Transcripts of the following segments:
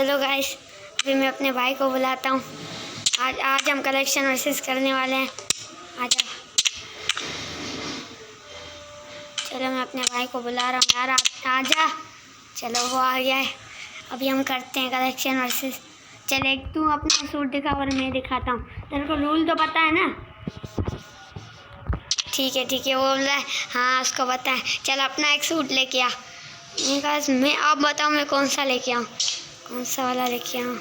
चलो गाइस, अभी मैं अपने भाई को बुलाता हूँ। आज हम कलेक्शन वर्सेस करने वाले हैं। आजा, चलो मैं अपने भाई को बुला रहा हूँ यार, आजा। चलो वो आ गया है, अभी हम करते हैं कलेक्शन वर्सेस। चल एक तू अपना सूट दिखा और मैं दिखाता हूँ। तेरे को रूल तो पता है ना? ठीक है वो बोल रहा है हाँ उसको पता है। चल अपना एक सूट लेके आ। मैं आप बताओ मैं कौन सा लेके आऊँ, कौन सा वाला लेके आऊँ?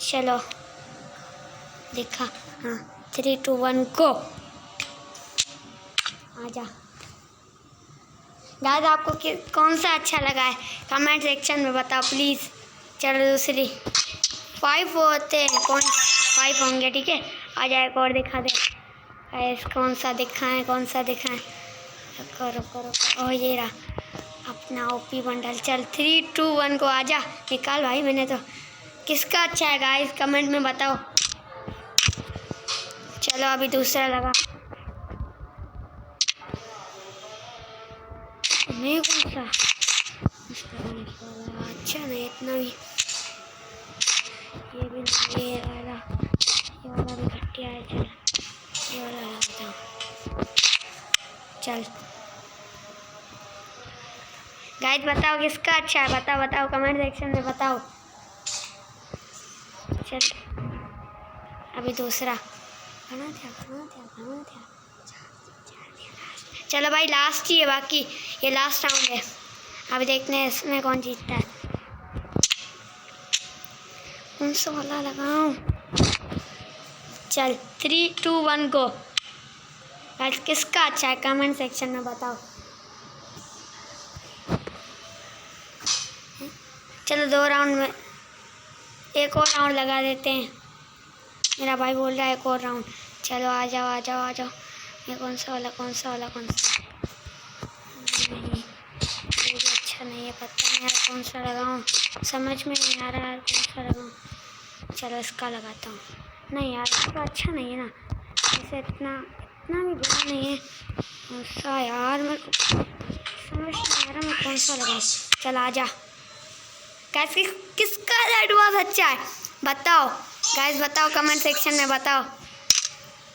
चलो देखा, हाँ 3, 2, 1 गो। आजा गाइस, आपको कौन सा अच्छा लगा है कमेंट सेक्शन में बताओ प्लीज़। चलो दूसरी 5 होते हैं, 5 होंगे, ठीक है। आ जाए एक और दिखा दे गाइस, कौन सा दिखाएं रुको। ओ ये रहा अपना ओपी बंडल। चल 3, 2, 1 को आजा, निकाल भाई। मैंने तो किसका अच्छा है गाइस कमेंट में बताओ। चलो अभी दूसरा लगा, मैं कौन सा अच्छा नहीं इतना भी, ये भी नहीं, ये वाला भी घटिया है। चल ये वाला लगाता हूँ। चल गाइस बताओ किसका अच्छा है, बताओ कमेंट सेक्शन में बताओ। चल अभी दूसरा बना था। चलो भाई लास्ट ही है, बाकी ये लास्ट राउंड है। अभी देखते हैं इसमें कौन जीतता है। कौन सा वाला लगाऊं? चल 3, 2, 1 गो। गाइस किसका अच्छा है कमेंट सेक्शन में बताओ। चलो 2 राउंड में एक और राउंड लगा देते हैं। मेरा भाई बोल रहा है एक और राउंड। चलो आ जाओ। ये कौन सा वाला नहीं, ये भी अच्छा नहीं है, पता नहीं यार कौन सा लगाऊं, समझ में नहीं आ रहा यार कौन सा लगाऊं। चलो इसका लगाता हूँ। नहीं यार इसका अच्छा नहीं है ना, जैसे इतना भी बुरा नहीं है ऐसा यार। मेरे को समझ नहीं आ रहा मैं कौन सा लगाऊं। चल आजा गाइस, किसका एडवांस अच्छा है बताओ गाइस, बताओ कमेंट सेक्शन में बताओ,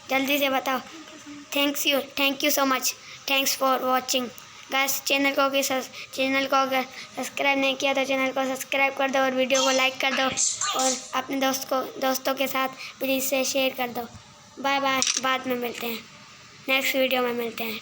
जल्दी से बताओ। Thank you so much, thanks for watching guys. Channel को अगर सब्सक्राइब नहीं किया तो चैनल को सब्सक्राइब कर दो और वीडियो को लाइक कर दो और अपने दोस्तों के साथ प्लीज़ से शेयर कर दो। बाय बाय, बाद में मिलते हैं, नेक्स्ट वीडियो में मिलते हैं।